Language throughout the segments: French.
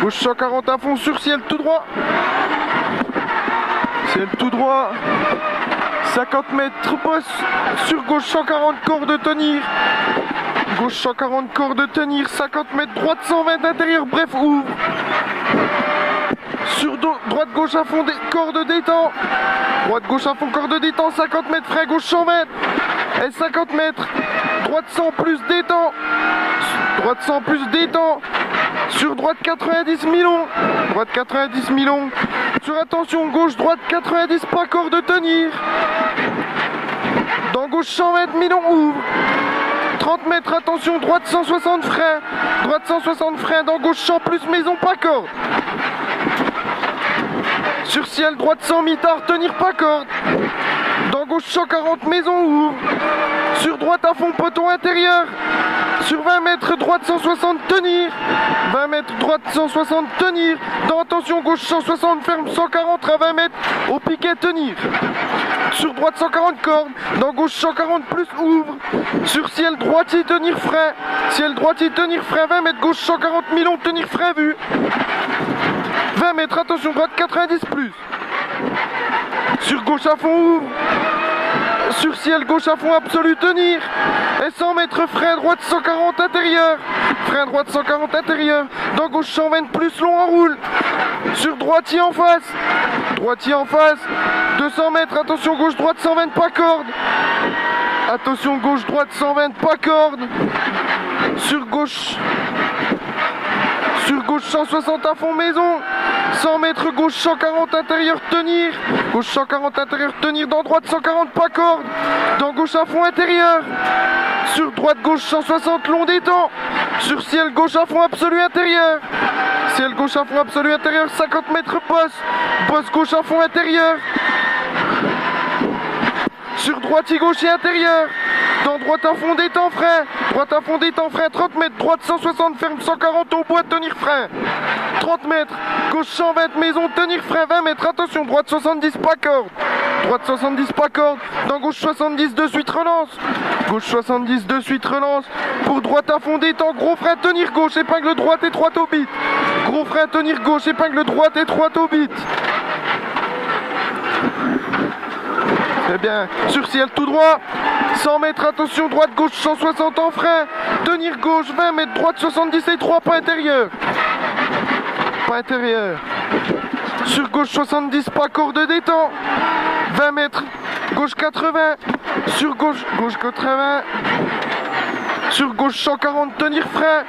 Gauche 140 à fond sur ciel tout droit. Ciel tout droit. 50 mètres poste sur gauche 140 corps de tenir. Gauche 140 corps de tenir. 50 mètres droite 120 intérieur. Bref, ouvre. Sur droite gauche à fond corps de détente. Droite gauche à fond corps de détente. 50 mètres frein gauche 100 mètres. Et 50 mètres. Droite 100 plus détente. Droite 100 plus détente. Sur droite 90 mi-long. Droite 90 mi-long. Sur attention gauche droite 90 pas corps de tenir. Dans gauche 100 mètres mi-long ouvre. 30 mètres attention droite 160 frein. Droite 160 frein dans gauche 100 plus maison pas corde. Sur ciel droite 100 mitard tenir pas corde. Dans gauche 140 maison ouvre. Sur droite à fond poteau intérieur. Sur 20 mètres droite 160 tenir. 20 mètres droite 160 tenir. Dans attention gauche 160 ferme 140 à 20 mètres au piquet tenir. Sur droite 140 cordes. Dans gauche 140 plus ouvre. Sur ciel droitier tenir frein. Ciel droitier tenir frein 20 mètres gauche 140 mi-long tenir frein vu. 20 mètres attention droite 90 plus. Sur gauche à fond ouvre. Sur ciel gauche à fond absolu tenir. Et 100 mètres frein droite 140 intérieur. Frein droite 140 intérieur. Dans gauche 120 plus long en roule. Sur droitier en face. Droitier en face. 200 mètres attention gauche droite 120 pas corde. Attention gauche droite 120 pas corde. Sur gauche 160 à fond maison. 100 mètres gauche 140 intérieur tenir. Gauche 140 intérieur tenir. Dans droite 140 pas corde. Dans gauche à fond intérieur. Sur droite gauche 160 long détend. Sur ciel gauche à fond absolu intérieur. Ciel gauche à fond absolu intérieur. 50 mètres poste. Poste gauche à fond intérieur. Sur droitier gaucher intérieur. Dans droite à fond détend frein. Droite à fond détend frein. 30 mètres. Droite 160 ferme 140 au bois tenir frein. 30 mètres. Gauche 120 maison tenir frein. 20 mètres. Attention droite 70 pas corde. Droite 70 pas corde. Dans gauche 70 de suite relance. Gauche 70 de suite relance. Pour droite à fond détend. Gros frein tenir gauche. Épingle droite étroite au bit. Gros frein tenir gauche. Épingle droite étroite au bit. C'est bien. Sur ciel tout droit. 100 mètres, attention, droite, gauche, 160 en frein. Tenir gauche, 20 mètres, droite, 70 et 3, pas intérieur. Pas intérieur. Sur gauche, 70, pas corps de détend. 20 mètres, gauche 80. Sur gauche, gauche 80. Sur gauche, 140, tenir frein.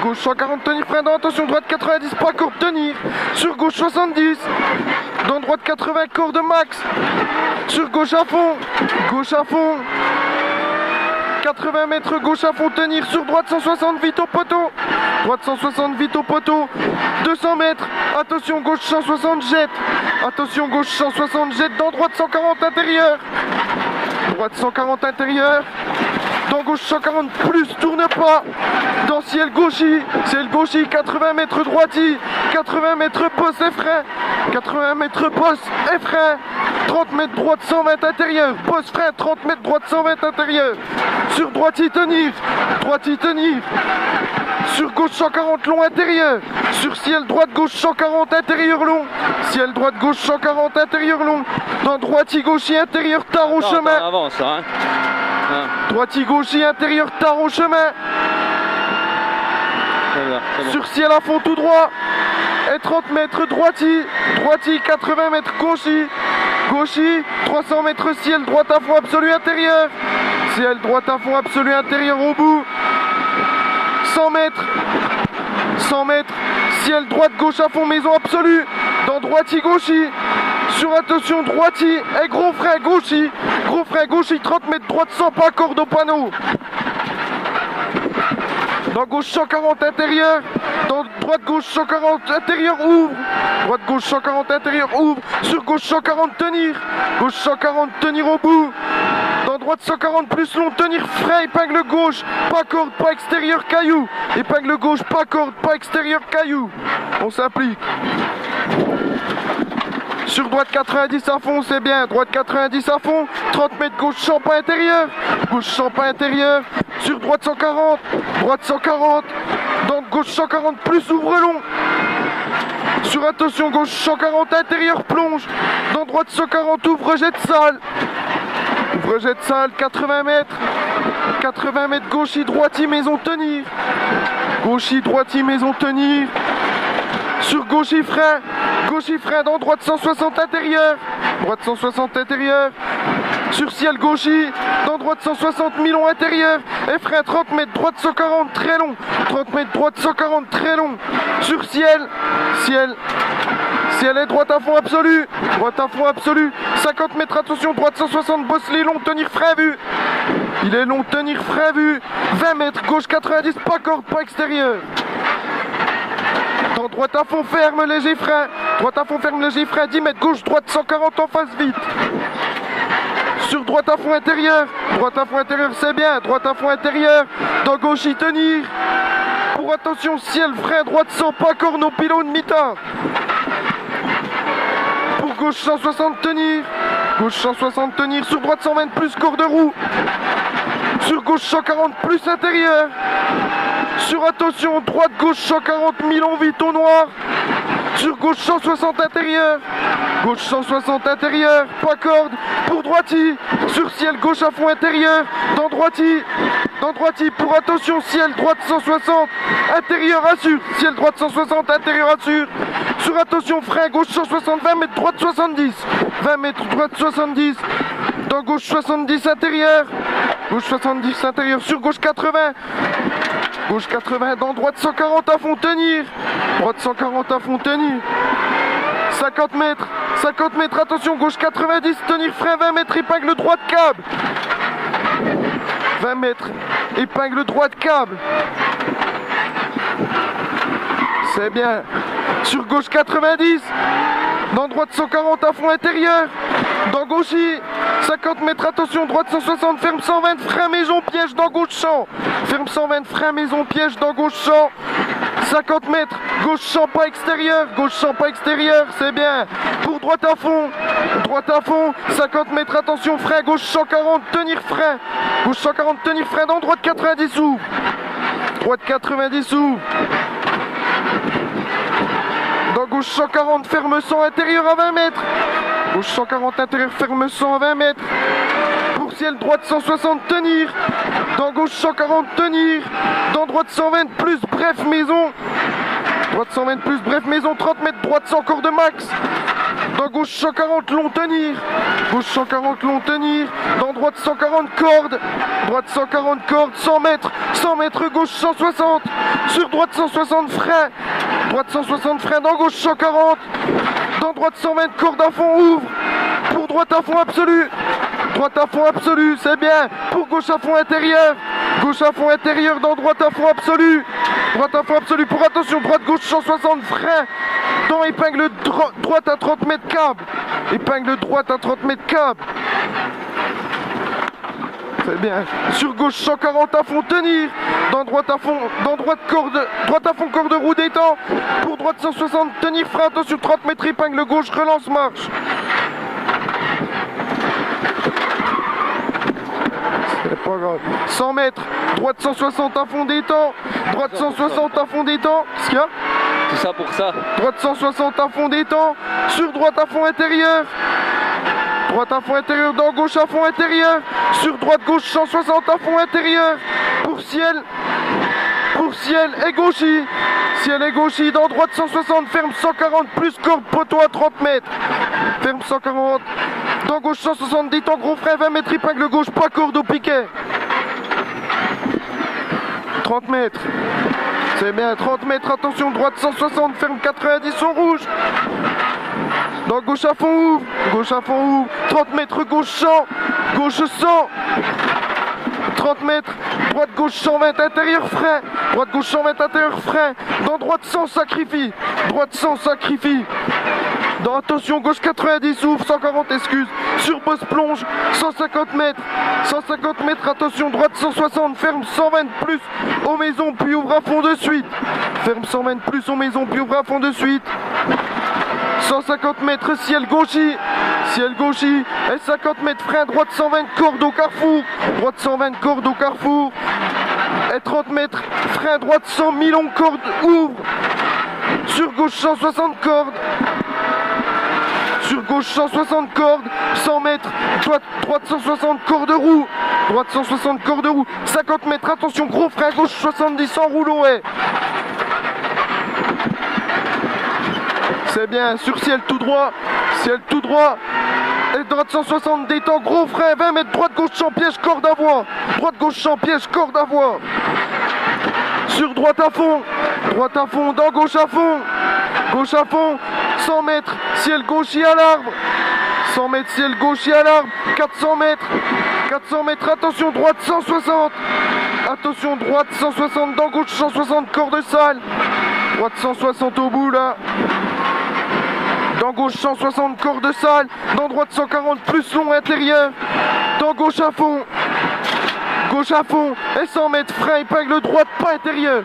Gauche 140 tenir frein, dans attention droite 90 pas corde tenir. Sur gauche 70. Dans droite 80 corde max. Sur gauche à fond. Gauche à fond. 80 mètres gauche à fond tenir. Sur droite 160 vite au poteau. Droite 160 vite au poteau. 200 mètres. Attention gauche 160 jette. Attention gauche 160 jette. Dans droite 140 intérieur. Droite 140 intérieur. Dans gauche 140 plus, tourne pas. Dans ciel gauchy 80 mètres droitier. 80 mètres poste et frein. 80 mètres poste et frein. 30 mètres droite 120 intérieur. Poste frein 30 mètres droite 120 intérieur. Sur droitier tenir. Droitier tenir. Sur gauche 140 long intérieur. Sur ciel droite gauche 140 intérieur long. Ciel droite gauche 140 intérieur long. Dans droitier gaucher intérieur tard au chemin. Avance, hein. Droitier gaucher intérieur tard au chemin. C'est bon. Sur ciel à fond tout droit. Et 30 mètres droitier. Droitier 80 mètres gaucher. Gaucher 300 mètres ciel droite à fond absolu intérieur. Ciel droite à fond absolu intérieur au bout. 100 mètres. 100 mètres. Ciel droite gauche à fond maison absolue. Dans droitier gaucher. Sur attention droitier et gros frein gaucher. Gros frein gaucher 30 mètres droite 100 pas corde au panneau. Dans gauche 140 intérieur. Dans droite gauche 140 intérieur ouvre. Droite gauche 140 intérieur ouvre. Sur gauche 140 tenir. Gauche 140 tenir au bout. Dans droite 140 plus long tenir frein épingle gauche. Pas corde, pas extérieur caillou. Épingle gauche, pas corde, pas extérieur caillou. On s'applique. Sur droite 90 à fond, c'est bien. Droite 90 à fond. 30 mètres gauche 100 pas intérieur. Gauche 100 pas intérieur. Sur droite 140. Droite 140. Dans gauche 140 plus ouvre long. Sur attention gauche 140 intérieur plonge. Dans droite 140 ouvre jet de salle. Ouvre jet de salle 80 mètres. 80 mètres gauchis droiti maison tenir. Gauchis droiti maison tenir. Sur gauchis frein dans droite 160 intérieur. Droite 160 intérieur. Sur ciel gauchis, dans droite 160 milon intérieur. Et frein 30 mètres, droite 140 très long. 30 mètres, droite 140 très long. Sur ciel est droite à fond absolu. Droite à fond absolu. 50 mètres, attention, droite 160, bosselet long, tenir frein vu. Il est long, tenir frein vu. 20 mètres, gauche 90, pas corde, pas extérieur. Dans droite à fond ferme, léger frein. Droite à fond ferme, léger frein. 10 mètres, gauche, droite 140 en face vite. Sur droite à fond intérieur. Droite à fond intérieur, c'est bien. Droite à fond intérieur. Dans gauche, y tenir. Pour attention, ciel, frein, droite 100, pas corne au pylône, mi-temps. Pour gauche 160, tenir. Gauche 160, tenir. Sur droite 120 plus, corde roue. Sur gauche 140 plus intérieur. Sur attention, droite gauche 140 milon vite au noir. Sur gauche 160 intérieur. Gauche 160 intérieur, pas corde. Pour droiti. Sur ciel gauche à fond intérieur. Dans droiti. Dans droiti pour attention, ciel droite 160. Intérieur assure. Ciel droite 160, intérieur assure. Sur attention, frein gauche 160, 20 mètres, droite 70. 20 mètres, droite 70. Dans gauche 70 intérieur. Gauche 70 intérieur. Sur gauche 80. Gauche 80, dans droite 140 à fond tenir. Droite 140 à fond tenir. 50 mètres, attention, gauche 90, tenir frein, 20 mètres, épingle droite câble. 20 mètres, épingle droite câble. C'est bien. Sur gauche 90, dans droite 140 à fond intérieur. Dans gauchis, 50 mètres, attention, droite 160, ferme 120, frein maison, piège dans gauche champ. Ferme 120, frein maison, piège dans gauche champ. 50 mètres, gauche champ pas extérieur, gauche champ pas extérieur, c'est bien. Pour droite à fond, 50 mètres, attention, frein, gauche 140, tenir frein. Gauche 140, tenir frein, dans droite 90 ouvre. Droite 90 ouvre. Dans gauche 140, ferme 100, intérieur à 20 mètres. Gauche 140, intérieur, ferme 100 à 20 mètres. Pour ciel, droite 160, tenir. Dans gauche 140, tenir. Dans droite 120 plus, bref, maison. Droite 120 plus, bref, maison, 30 mètres, droite 100, corde max. Dans gauche 140, long, tenir. Gauche 140, long, tenir. Dans droite 140, corde. Droite 140, corde, 100 mètres. 100 mètres, gauche 160. Sur droite 160, frein. Droite 160, frein. Dans gauche 140. Dans droite 120, corde à fond, ouvre. Pour droite à fond absolu. Droite à fond absolu, c'est bien. Pour gauche à fond intérieur. Gauche à fond intérieur, dans droite à fond absolu. Droite à fond absolu, pour attention, droite gauche 160, frein. Dans épingle droite à 30 mètres câble. Épingle droite à 30 mètres câble. C'est bien. Sur gauche 140 à fond, tenir. Dans droite à fond, droite à fond, corde roue détend. Pour droite 160, tenir, frein, attention, 30 mètres, épingle gauche, relance, marche. C'est pas grave. 100 mètres, droite 160 à fond détend. Droite 160 à fond détend. Qu'est-ce qu'il y a ? Tout ça pour ça. Droite 160 à fond détend. Sur droite à fond intérieur. Droite à fond intérieur, dans gauche à fond intérieur. Sur droite gauche 160 à fond intérieur. Pour ciel et gauchis. Ciel et gauchis, dans droite 160, ferme 140 plus, corde poteau à 30 mètres. Ferme 140. Dans gauche 170, en gros frein 20 mètres, épingle gauche, pas corde au piquet. 30 mètres. C'est bien, 30 mètres, attention, droite 160, ferme 90 au rouge. Dans gauche à fond ouvre, 30 mètres, gauche 100, gauche 100. 30 mètres, droite gauche 120, intérieur frein. Droite gauche 120, intérieur frein. Dans droite 100, sacrifie. Droite 100, sacrifie. Dans attention, gauche 90, ouvre, 140, excuse. Sur bosse plonge, 150 mètres. 150 mètres, attention, droite 160, ferme 120 plus aux maisons, puis ouvre à fond de suite. Ferme 120 plus aux maisons, puis ouvre à fond de suite. 150 mètres, ciel gauchis, et 50 mètres, frein, droite 120, corde au carrefour, droite 120, corde au carrefour, et 30 mètres, frein, droite 100, milon, corde, ouvre, Sur gauche 160 cordes. Sur gauche 160 cordes, 100 mètres, droite 160 cordes de roue, droite 160 cordes de roue, 50 mètres, attention, gros frein, gauche 70 en rouleau, ouais. C'est bien, sur ciel tout droit, et droite 160, détend, gros frein, 20 mètres, droite gauche sans piège, corde à voie, droite gauche sans piège, corde à voie. Sur droite à fond, dans gauche à fond, 100 mètres, ciel gaucher à l'arbre, 100 mètres, ciel gaucher à l'arbre, 400 mètres, attention, droite 160, dans gauche 160, corde de salle, droite 160 au bout là, dans gauche 160, corde de salle, dans droite 140, plus long intérieur, dans gauche à fond, et 100 mètres, frein, épingle droite, pas intérieur,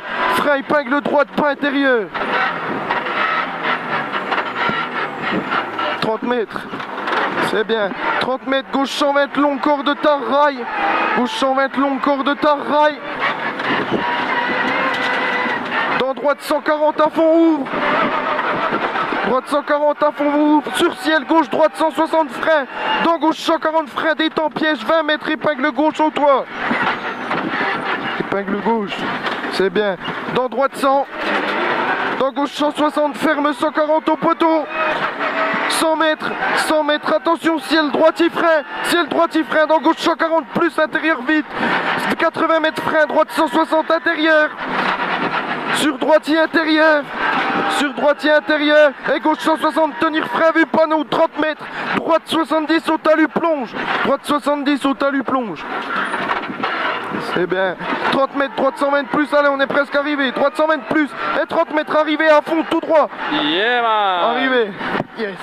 30 mètres, c'est bien, 30 mètres, gauche 120, long corps de tar rail, dans droite 140 à fond ouvre, sur ciel gauche, droite 160 frein, dans gauche 140 frein, détend piège, 20 mètres, épingle gauche au toit, c'est bien, dans droite 100, dans gauche 160, ferme 140 au poteau, 100 mètres, attention, ciel droitier frein, dans gauche 140 plus intérieur vite, 80 mètres frein, droite 160 intérieur, sur droitier intérieur, et gauche 160 tenir frein vu panneau, 30 mètres, droite 70 au talus plonge, c'est bien, 30 mètres, droite 120 plus, allez on est presque arrivé, droite 120 plus, et 30 mètres arrivé à fond tout droit, Yeah man. Arrivé, yes.